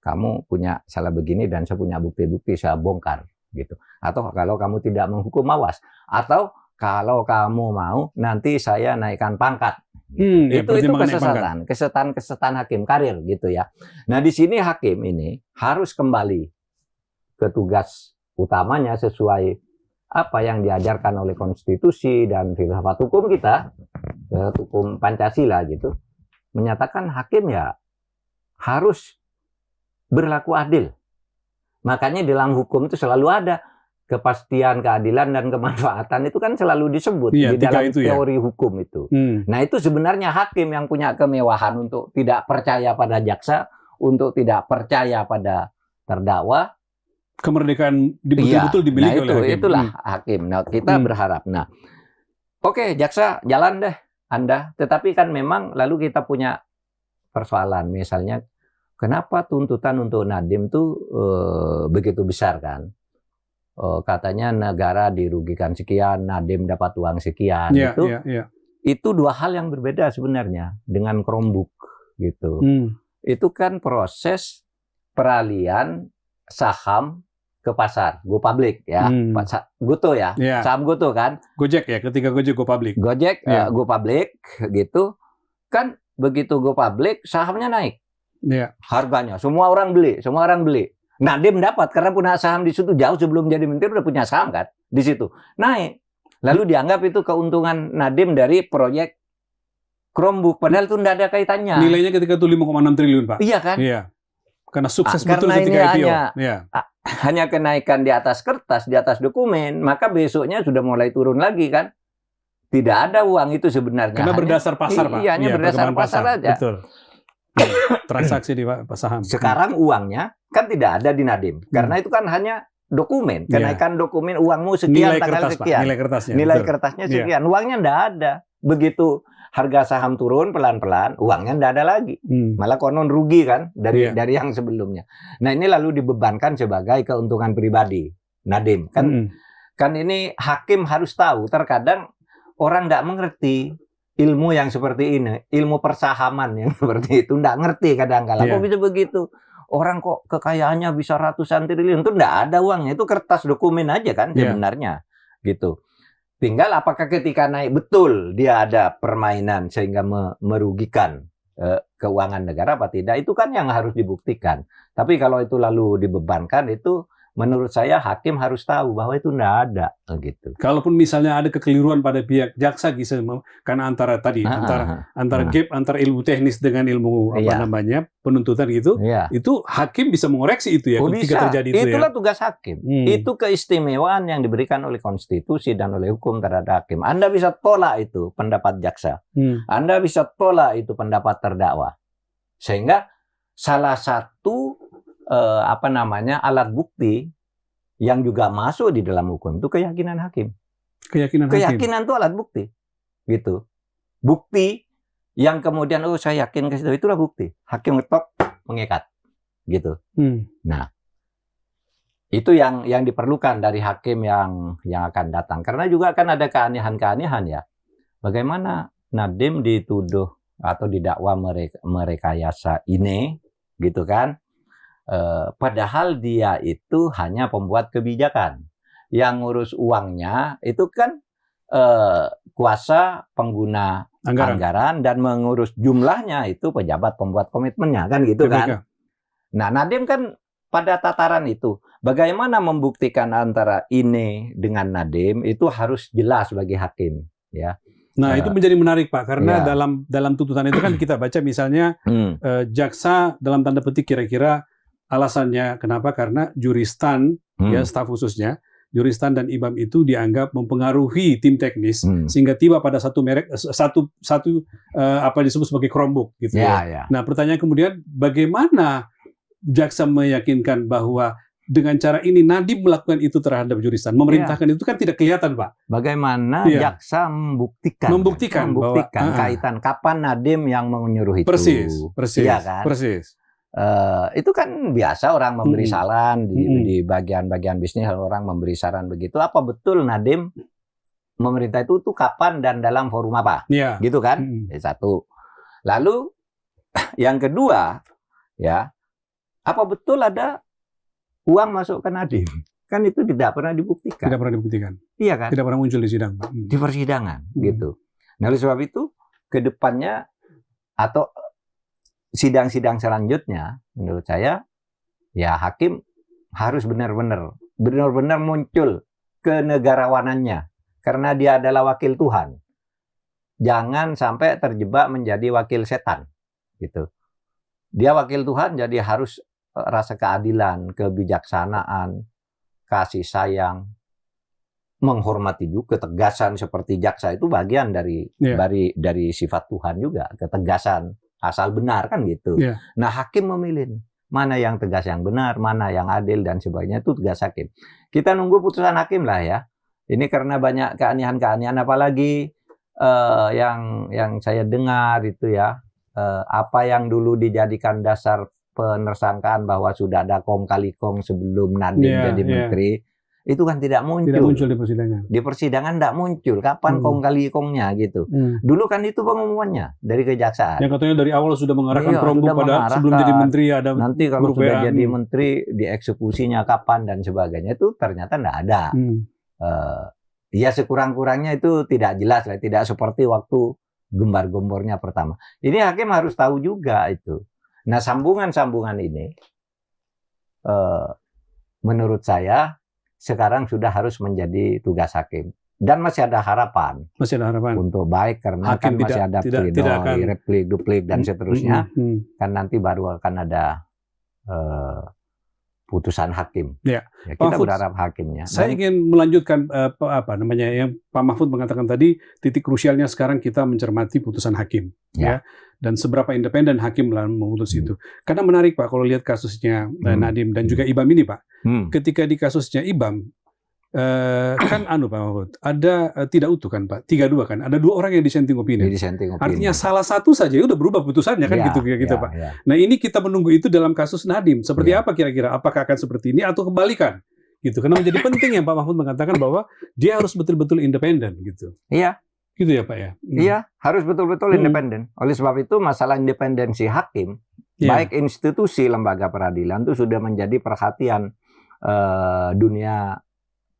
kamu punya salah begini dan saya punya bukti-bukti saya bongkar gitu. Atau kalau kamu tidak menghukum awas, atau kalau kamu mau nanti saya naikkan pangkat. Ya, Itu pertimbangan naik pangkat. kesesatan hakim karir gitu ya. Nah di sini hakim ini harus kembali ke tugas utamanya sesuai apa yang diajarkan oleh konstitusi dan filsafat hukum kita, hukum Pancasila gitu, menyatakan hakim ya harus berlaku adil. Makanya dalam hukum itu selalu ada kepastian, keadilan, dan kemanfaatan itu kan selalu disebut Iya, di dalam itu ya. teori hukum itu. Nah itu sebenarnya hakim yang punya kemewahan untuk tidak percaya pada jaksa, untuk tidak percaya pada terdakwa. Kemerdekaan betul-betul dimiliki oleh hakim. Itulah hakim. Nah kita berharap. Nah, oke, jaksa jalan deh Anda. Tetapi kan memang lalu kita punya persoalan. Misalnya, kenapa tuntutan untuk Nadiem tuh begitu besar kan? Katanya negara dirugikan sekian, Nadiem dapat uang sekian. Itu dua hal yang berbeda sebenarnya dengan Chromebook gitu. Itu kan proses peralihan saham ke pasar, go public ya, Goto ya, saham Goto kan, Gojek ya, ketika Gojek go public, go public gitu, kan begitu go public sahamnya naik, harganya, semua orang beli, Nadiem dapat karena punya saham di situ jauh sebelum jadi menteri udah punya saham kan, di situ naik, lalu dianggap itu keuntungan Nadiem dari proyek Chromebook, padahal itu tidak ada kaitannya. Nilainya ketika itu 5,6 triliun Pak. Iya kan? Iya. Karena sukses karena betul ketika IPO. Hanya kenaikan di atas kertas, di atas dokumen, maka besoknya sudah mulai turun lagi kan. Tidak ada uang itu sebenarnya. Karena berdasar pasar Pak. Iya, hanya berdasar pasar aja. Betul. Transaksi di saham. Sekarang uangnya kan tidak ada di Nadiem. Karena itu kan hanya dokumen. Kenaikan dokumen uangmu sekian, tanggal sekian. Nilai kertasnya sekian. Uangnya tidak ada. Begitu harga saham turun pelan-pelan, uangnya tidak ada lagi. Malah konon rugi kan dari yang sebelumnya. Nah ini lalu dibebankan sebagai keuntungan pribadi Nadiem. Kan ini hakim harus tahu. Terkadang orang tidak mengerti ilmu yang seperti ini, ilmu persahaman yang seperti itu, tidak ngerti kadang-kala. Kok bisa begitu? Orang kok kekayaannya bisa ratusan triliun, itu tidak ada uangnya, itu kertas dokumen aja kan sebenarnya, gitu. Tinggal apakah ketika naik betul dia ada permainan sehingga merugikan keuangan negara apa tidak, itu kan yang harus dibuktikan. Tapi kalau itu lalu dibebankan, itu menurut saya hakim harus tahu bahwa itu tidak ada gitu. Kalaupun misalnya ada kekeliruan pada pihak jaksa karena antara gap antara ilmu teknis dengan ilmu penuntutan gitu, itu hakim bisa mengoreksi itu ya ketika terjadi itu. Itulah tugas hakim. Itu keistimewaan yang diberikan oleh konstitusi dan oleh hukum terhadap hakim. Anda bisa tolak itu pendapat jaksa. Anda bisa tolak itu pendapat terdakwa. Sehingga salah satu alat bukti yang juga masuk di dalam hukum itu keyakinan hakim. Keyakinan itu alat bukti, gitu. Bukti yang kemudian saya yakin ke situ, itulah bukti. Hakim ngetok mengikat, gitu. Nah, itu yang diperlukan dari hakim yang akan datang. Karena juga akan ada keanehan-keanehan ya. Bagaimana Nadiem dituduh atau didakwa merekayasa ini, gitu kan? Padahal dia itu hanya pembuat kebijakan. Yang ngurus uangnya itu kan kuasa pengguna anggaran dan mengurus jumlahnya itu pejabat pembuat komitmennya kan gitu kan. Nah, Nadiem kan pada tataran itu bagaimana membuktikan antara ini dengan Nadiem itu harus jelas bagi hakim ya. Nah, itu menjadi menarik Pak karena dalam tuntutan itu kan kita baca misalnya jaksa dalam tanda petik kira-kira alasannya kenapa? Karena juristan ya staf khususnya Juristan dan IBAM itu dianggap mempengaruhi tim teknis sehingga tiba pada satu merek apa disebut sebagai Chromebook gitu ya. Nah, pertanyaan kemudian bagaimana jaksa meyakinkan bahwa dengan cara ini Nadiem melakukan itu terhadap juristan, memerintahkan itu kan tidak kelihatan, Pak. Bagaimana jaksa membuktikan bahwa, kaitan kapan Nadiem yang menyuruh itu. Persis. Iya kan? Persis. Itu kan biasa orang memberi saran di bagian-bagian bisnis, orang memberi saran begitu. Apa betul Nadiem memerintah itu kapan dan dalam forum apa? Gitu kan? Satu. Lalu yang kedua, ya, apa betul ada uang masuk ke Nadiem? Kan itu tidak pernah dibuktikan. Tidak pernah dibuktikan. Iya kan? Tidak pernah muncul di sidang, Pak. Di persidangan, gitu. Nah, oleh sebab itu, ke depannya atau sidang-sidang selanjutnya, menurut saya, ya hakim harus benar-benar muncul kenegarawanannya, karena dia adalah wakil Tuhan. Jangan sampai terjebak menjadi wakil setan, gitu. Dia wakil Tuhan, jadi harus rasa keadilan, kebijaksanaan, kasih sayang, menghormati juga ketegasan seperti jaksa itu bagian dari sifat Tuhan juga, ketegasan. Asal benar kan gitu. Nah, hakim memilih mana yang tegas yang benar, mana yang adil dan sebagainya, itu tugas hakim. Kita nunggu putusan hakim lah ya. Ini karena banyak keanehan-keanehan, apalagi yang saya dengar itu ya, apa yang dulu dijadikan dasar penersangkaan bahwa sudah ada kong kali kong sebelum Nadiem jadi menteri. Itu kan tidak muncul. Tidak muncul di persidangan. Di persidangan tidak muncul. Kapan kong kali kongnya gitu. Dulu kan itu pengumumannya dari kejaksaan. Yang katanya dari awal sudah mengarahkan Chromebook pada sebelum jadi menteri ada. Nanti kalau sudah jadi menteri dieksekusinya kapan dan sebagainya, itu ternyata tidak ada. Ya sekurang-kurangnya itu tidak jelas lah. Tidak seperti waktu gembar-gembornya pertama. Ini hakim harus tahu juga itu. Nah, sambungan-sambungan ini menurut saya sekarang sudah harus menjadi tugas hakim. Dan masih ada harapan. Masih ada harapan. Untuk baik, karena hakim kan masih ada plenoi, replik, duplik, dan seterusnya. Kan nanti baru akan ada putusan hakim. Ya, kita berharap hakimnya. Saya ingin melanjutkan yang Pak Mahfud mengatakan tadi, titik krusialnya sekarang kita mencermati putusan hakim. Ya. Dan seberapa independen hakim dalam memutus itu. Karena menarik, Pak, kalau lihat kasusnya Nadiem dan juga IBAM ini, Pak. Ketika di kasusnya IBAM, kan Pak Mahfud, ada tidak utuh kan, Pak? 3-2 kan? Ada 2 orang yang dissenting opinion. Artinya salah satu saja udah berubah putusannya kan, gitu Pak. Nah, ini kita menunggu itu dalam kasus Nadiem. Seperti apa kira-kira? Apakah akan seperti ini atau kebalikan? Gitu. Karena menjadi penting yang Pak Mahfud mengatakan bahwa dia harus betul-betul independen gitu. Iya. Gitu ya, Pak ya. Iya, harus betul-betul independen. Oleh sebab itu masalah independensi hakim, baik institusi lembaga peradilan itu sudah menjadi perhatian dunia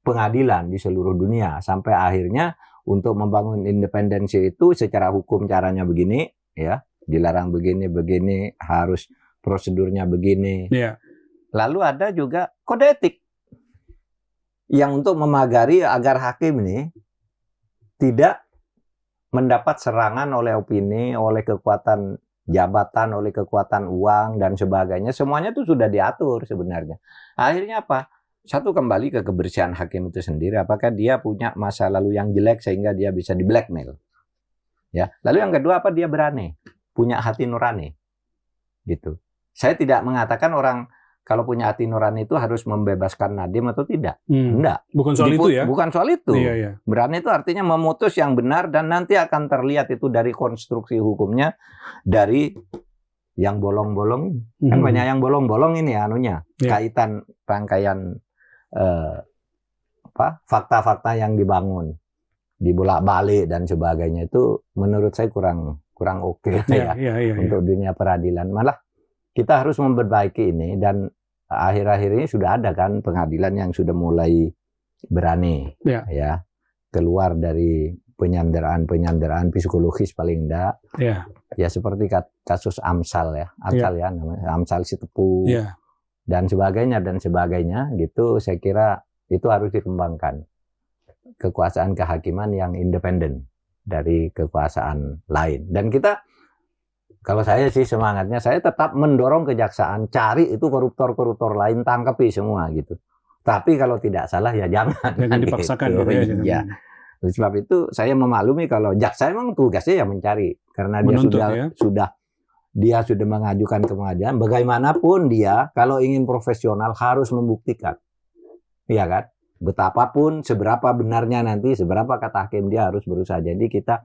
pengadilan di seluruh dunia, sampai akhirnya untuk membangun independensi itu secara hukum caranya begini, ya, dilarang begini, harus prosedurnya begini. Lalu ada juga kode etik yang untuk memagari agar hakim ini tidak mendapat serangan oleh opini, oleh kekuatan jabatan, oleh kekuatan uang dan sebagainya. Semuanya itu sudah diatur sebenarnya. Akhirnya apa? Satu, kembali ke kebersihan hakim itu sendiri. Apakah dia punya masa lalu yang jelek sehingga dia bisa di blackmail? Ya. Lalu yang kedua, apa dia berani, punya hati nurani, gitu. Saya tidak mengatakan orang kalau punya hati nurani itu harus membebaskan Nadiem atau tidak. Enggak. Bukan soal itu ya? Bukan soal itu. Berani itu artinya memutus yang benar dan nanti akan terlihat itu dari konstruksi hukumnya, dari yang bolong-bolong. Kan banyak yang bolong-bolong ini anunya. Kaitan rangkaian fakta-fakta yang dibangun, dibolak-balik dan sebagainya, itu menurut saya kurang oke untuk dunia peradilan. Malah kita harus memperbaiki ini, dan akhir-akhir ini sudah ada kan pengadilan yang sudah mulai berani ya keluar dari penyanderaan psikologis paling enggak. Ya seperti kasus Amsal ya, namanya Amsal Sitepu dan sebagainya gitu. Saya kira itu harus dikembangkan, kekuasaan kehakiman yang independen dari kekuasaan lain. Dan kita, kalau saya sih semangatnya, saya tetap mendorong kejaksaan cari itu koruptor-koruptor lain, tangkapi semua gitu. Tapi kalau tidak salah ya jangan. Jangan dipaksakan Gitu. gitu ya. jangan- Iya. Oleh sebab itu saya memaklumi kalau jaksa memang tugasnya ya mencari, karena dia Menuntut, dia sudah mengajukan ke pengadilan. Bagaimanapun dia kalau ingin profesional harus membuktikan, iya kan? Betapapun seberapa benarnya nanti, seberapa kata hakim dia harus berusaha. Jadi kita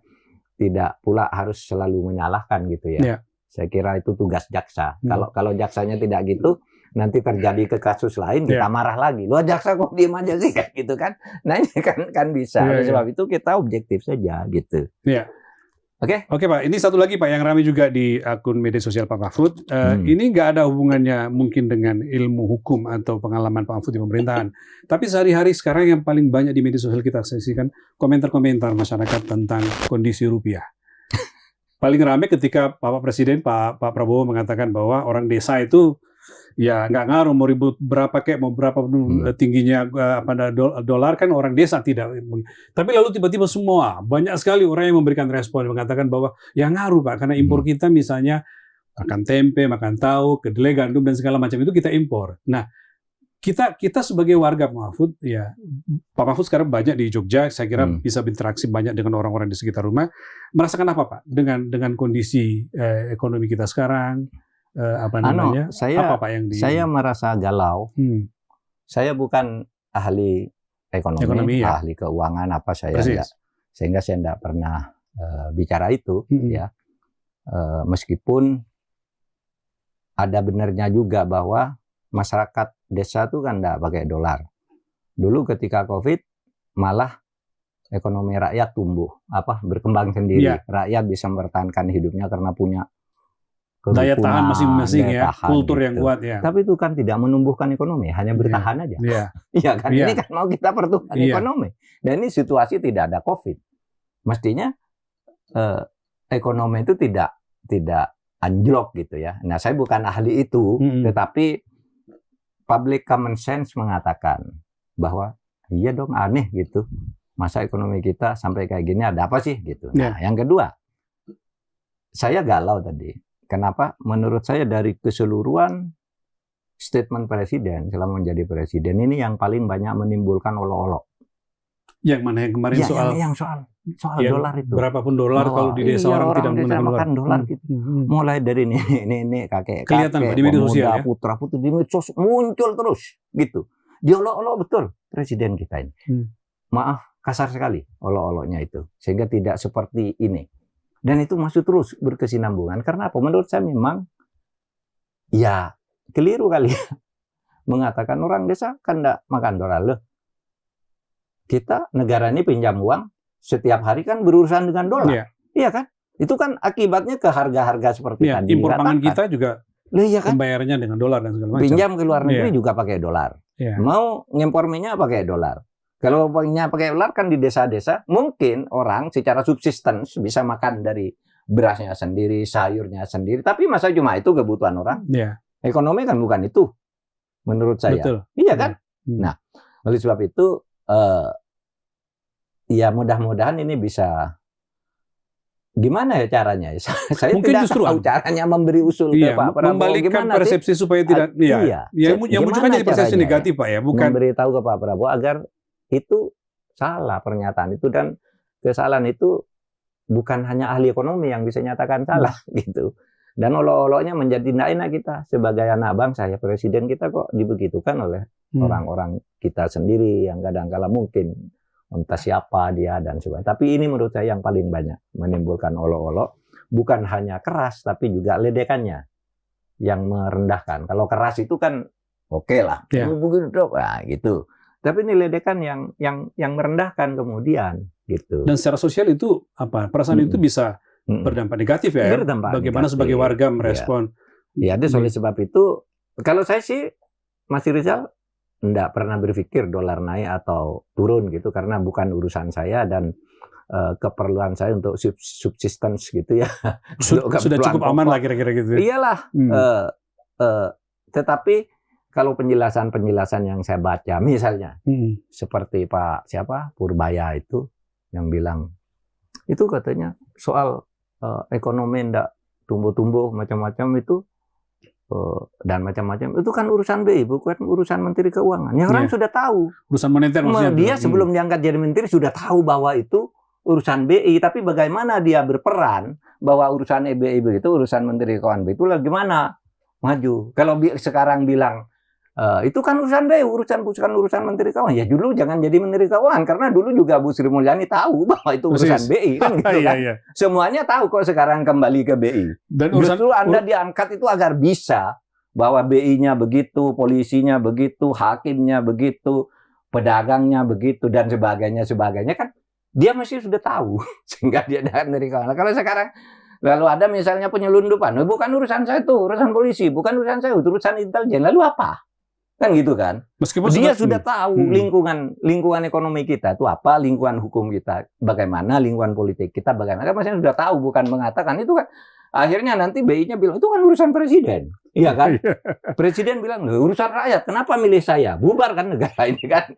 tidak pula harus selalu menyalahkan gitu ya. Iya. Saya kira itu tugas jaksa. Hmm. Kalau jaksanya tidak gitu, nanti terjadi ke kasus lain kita Iya. marah lagi. Lu jaksa kok diem aja sih kayak gitu kan? Nah ini kan bisa. Iya, Oleh iya. sebab itu kita objektif saja gitu. Iya. Oke? Oke Pak, ini satu lagi Pak yang ramai juga di akun media sosial Pak Mahfud. Ini nggak ada hubungannya mungkin dengan ilmu hukum atau pengalaman Pak Mahfud di pemerintahan. Tapi sehari-hari sekarang yang paling banyak di media sosial kita saksikan komentar-komentar masyarakat tentang kondisi rupiah. Paling ramai ketika Bapak Presiden Pak Prabowo mengatakan bahwa orang desa itu ya nggak ngaruh mau ribut berapa kayak mau berapa tingginya dolar kan orang desa tidak. Tapi lalu tiba-tiba semua banyak sekali orang yang memberikan respon mengatakan bahwa ya ngaruh Pak karena impor kita misalnya makan tempe, makan tahu, kedelai, gandum dan segala macam itu kita impor. Nah kita sebagai warga Pak Mahfud ya Pak Mahfud sekarang banyak di Jogja, saya kira bisa berinteraksi banyak dengan orang-orang di sekitar rumah. Merasakan apa Pak dengan kondisi ekonomi kita sekarang? Apa namanya? Apa Pak yang saya merasa galau. Saya bukan ahli ekonomi, ya. ahli keuangan apa saya Persis. enggak. Sehingga saya enggak pernah bicara itu ya. Meskipun ada benarnya juga bahwa masyarakat desa itu kan enggak pakai dolar. Dulu ketika Covid malah ekonomi rakyat tumbuh, berkembang sendiri. Ya. Rakyat bisa mempertahankan hidupnya karena punya daya tahan masing-masing ya, kultur gitu. yang kuat ya. Tapi itu kan tidak menumbuhkan ekonomi, hanya bertahan aja. Iya kan? Iya. Ini kan mau kita pertumbuhan ekonomi. Dan ini situasi tidak ada Covid. Mestinya ekonomi itu tidak anjlok gitu ya. Nah, saya bukan ahli itu, tetapi public common sense mengatakan bahwa iya dong aneh gitu. Masa ekonomi kita sampai kayak gini ada apa sih gitu. Nah, yang kedua, saya galau tadi. Kenapa? Menurut saya dari keseluruhan statement presiden selama menjadi presiden ini yang paling banyak menimbulkan olok-olok. Yang mana yang kemarin soal dolar itu. Berapapun dolar kalau di desa orang tidak menggunakan dolar gitu. Mulai dari ini kakek kelihatan di media sosial ya. Putra-putri di media sosial muncul terus gitu. Diolok-olok betul presiden kita ini. Maaf kasar sekali olok-oloknya itu. Sehingga tidak seperti ini. Dan itu masih terus berkesinambungan. Karena apa? Menurut saya memang ya keliru kali ya. Mengatakan orang desa kan enggak makan dolar loh. Kita negara ini pinjam uang setiap hari kan berurusan dengan dolar. Iya kan? Itu kan akibatnya ke harga-harga seperti tadi. Impor pangan kita juga kan? pembayarannya dengan dolar dan segala macam. Pinjam ke luar negeri juga pakai dolar. Mau ngimpor minyak pakai dolar. Kalau minyak pakai dolar kan di desa-desa mungkin orang secara subsistence bisa makan dari berasnya sendiri, sayurnya sendiri. Tapi masa cuma itu kebutuhan orang? Ekonomi kan bukan itu menurut saya. Betul. Iya kan? Nah, oleh sebab itu ya mudah-mudahan ini bisa gimana ya caranya? Saya mungkin tidak justru tahu caranya memberi usul ke Pak Prabowo. Membalikan persepsi supaya tidak yang muncul kan jadi persepsi negatif Pak ya, bukan memberitahu ke Pak Prabowo agar itu salah pernyataan itu, dan kesalahan itu bukan hanya ahli ekonomi yang bisa nyatakan salah gitu. Dan olok-oloknya menjadi tidak enak kita sebagai anak bangsa ya, presiden kita kok dibegitukan oleh orang-orang kita sendiri yang kadang-kala mungkin entah siapa dia dan sebagainya. Tapi ini menurut saya yang paling banyak menimbulkan olok-olok, bukan hanya keras tapi juga ledekannya yang merendahkan. Kalau keras itu kan oke lah, mungkin gitu. Tapi ini ledekan yang merendahkan kemudian gitu. Dan secara sosial itu apa? Perasaan itu bisa berdampak negatif ya. Bagaimana negatif. Sebagai warga merespon? Ya, itu oleh sebab itu kalau saya sih Mas Rizal enggak pernah berpikir dolar naik atau turun gitu, karena bukan urusan saya dan keperluan saya untuk subsistence gitu ya. Sudah cukup aman lah kira-kira gitu. Iyalah. Tetapi kalau penjelasan-penjelasan yang saya baca, misalnya seperti Pak Purbaya itu yang bilang itu katanya soal ekonomi ndak tumbuh-tumbuh macam-macam itu dan macam-macam. Itu kan urusan BI, bukan urusan Menteri Keuangan. Ya orang sudah tahu. Urusan moneter maksudnya. Dia sebelum diangkat jadi menteri sudah tahu bahwa itu urusan BI. Tapi bagaimana dia berperan bahwa urusan BI begitu, urusan Menteri Keuangan itu gimana maju. Kalau sekarang bilang itu kan urusan BI, bukan urusan Menteri Keuangan. Ya dulu jangan jadi Menteri Keuangan karena dulu juga Bu Sri Mulyani tahu bahwa itu urusan BI kan gitu kan. Iya. Semuanya tahu kok sekarang kembali ke BI. Dan Justru Anda diangkat itu agar bisa bahwa BI-nya begitu, polisinya begitu, hakimnya begitu, pedagangnya begitu dan sebagainya kan dia masih sudah tahu sehingga dia dari Keuangan. Kalau sekarang lalu ada misalnya penyelundupan, bukan urusan saya itu, urusan polisi, bukan urusan saya, urusan intelijen. Lalu apa? Kan gitu kan. Meskipun dia sudah tahu lingkungan ekonomi kita itu apa, lingkungan hukum kita bagaimana, lingkungan politik kita bagaimana. Kan masih sudah tahu, bukan mengatakan itu kan. Akhirnya nanti BI-nya bilang itu kan urusan presiden. Iya kan? Presiden bilang, urusan rakyat, kenapa milih saya? Bubarkan negara ini kan.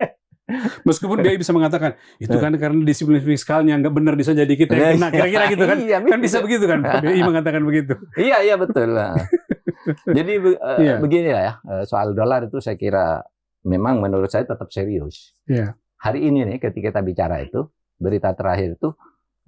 Meskipun BI bisa mengatakan itu kan karena disiplin fiskalnya nggak benar bisa jadi kita yang kena, kira-kira gitu kan. Iya, kan bisa begitu kan. BI mengatakan begitu. Iya betul. Jadi begini ya, soal dolar itu saya kira memang menurut saya tetap serius. Iya. Hari ini nih ketika kita bicara itu, berita terakhir itu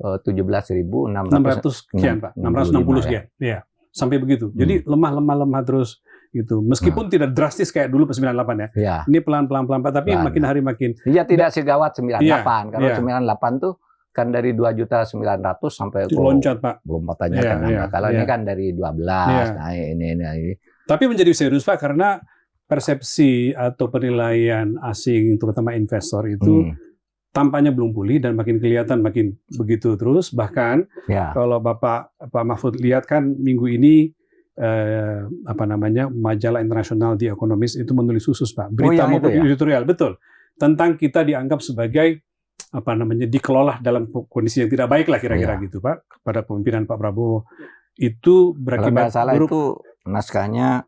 17.600 sekian Pak, 660 sekian. Iya. Sampai begitu. Jadi lemah terus gitu. Meskipun tidak drastis kayak dulu pas 98 ya. Iya. Ini pelan-pelan Pak, tapi makin hari makin. Iya, tidak segawat 98. Kalau 98 tuh kan dari 2.900.000 sampai loncat Pak. Belum patahnya kan. Kalau ini kan dari 12 naik ini. Tapi menjadi serius Pak karena persepsi atau penilaian asing terutama investor itu tampaknya belum pulih dan makin kelihatan makin begitu terus. Bahkan kalau Pak Mahfud lihat kan minggu ini majalah internasional The Economist itu menulis khusus Pak berita maupun editorial betul tentang kita dianggap sebagai dikelola dalam kondisi yang tidak baik lah kira-kira gitu Pak kepada pemimpinan Pak Prabowo itu berakibat salah itu naskahnya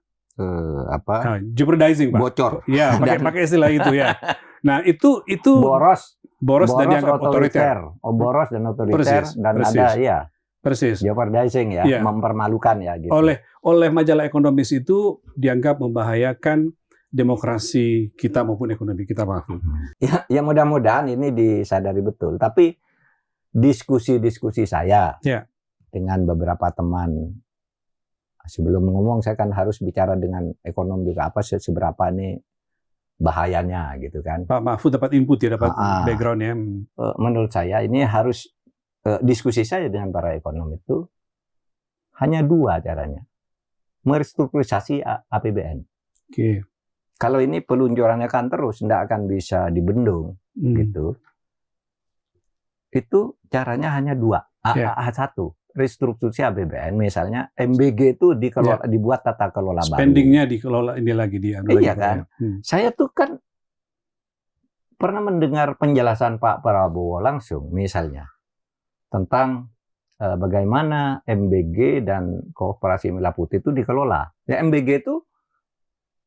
jeopardizing Pak. Bocor. Ya, pakai istilah itu ya. Nah, itu boros dan dianggap otoriter. Boros dan otoriter dan ada Persis. Jeopardizing mempermalukan ya gitu. Oleh majalah ekonomis itu dianggap membahayakan demokrasi kita maupun ekonomi kita, Pak. Ya mudah-mudahan ini disadari betul. Tapi diskusi saya dengan beberapa teman sebelum ngomong saya kan harus bicara dengan ekonom juga seberapa ini bahayanya gitu kan. Pak Mahfud dapat input dapat background-nya. Menurut saya ini harus diskusi saya dengan para ekonom itu hanya dua caranya. Merestrukturisasi APBN. Oke. Kalau ini peluncurannya kan terus, tidak akan bisa dibendung gitu. Itu caranya hanya dua. Satu, restrukturasi APBN, misalnya MBG itu dibuat tata kelola baru. Spendingnya dikelola ini lagi Iya kan. Saya tuh kan pernah mendengar penjelasan Pak Prabowo langsung, misalnya tentang bagaimana MBG dan Koperasi Merah Putih itu dikelola. Ya MBG itu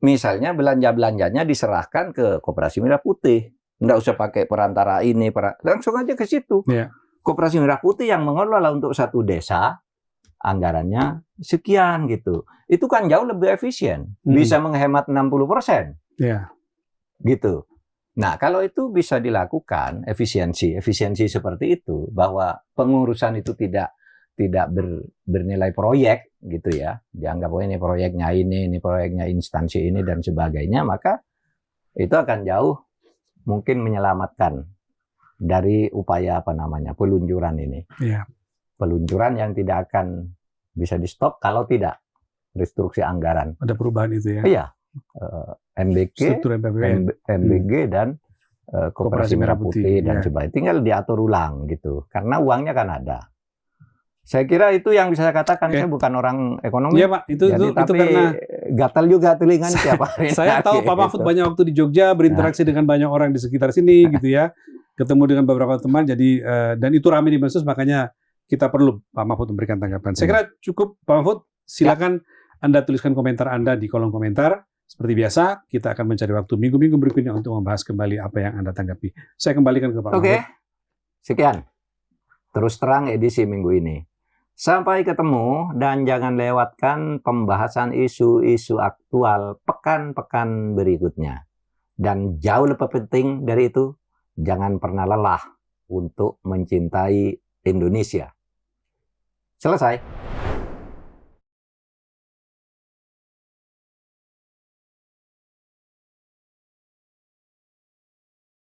misalnya belanja-belanjanya diserahkan ke Koperasi Merah Putih. Nggak usah pakai perantara ini, langsung aja ke situ. Koperasi Merah Putih yang mengelola untuk satu desa, anggarannya sekian gitu. Itu kan jauh lebih efisien. Bisa menghemat 60%. Gitu. Nah, kalau itu bisa dilakukan, efisiensi seperti itu, bahwa pengurusan itu tidak bernilai proyek gitu ya. Dianggap ini proyeknya ini proyeknya instansi ini dan sebagainya, maka itu akan jauh mungkin menyelamatkan dari upaya peluncuran ini. Peluncuran yang tidak akan bisa di-stop kalau tidak restruksi anggaran. Ada perubahan itu ya? Iya. MBG dan Koperasi Merah Putih dan sebagainya. Tinggal diatur ulang gitu. Karena uangnya kan ada. Saya kira itu yang bisa saya katakan. Saya bukan orang ekonomi. Iya Pak, itu karena gatal juga telinganya tiap hari. Saya tahu Pak Mahfud banyak waktu di Jogja berinteraksi dengan banyak orang di sekitar sini gitu ya. Ketemu dengan beberapa teman dan itu ramai di medsos, makanya kita perlu Pak Mahfud memberikan tanggapan. Saya kira cukup Pak Mahfud, silakan Anda tuliskan komentar Anda di kolom komentar. Seperti biasa, kita akan mencari waktu minggu-minggu berikutnya untuk membahas kembali apa yang Anda tanggapi. Saya kembalikan ke Pak Mahfud. Sekian. Terus terang edisi minggu ini. Sampai ketemu dan jangan lewatkan pembahasan isu-isu aktual pekan-pekan berikutnya. Dan jauh lebih penting dari itu, jangan pernah lelah untuk mencintai Indonesia. Selesai.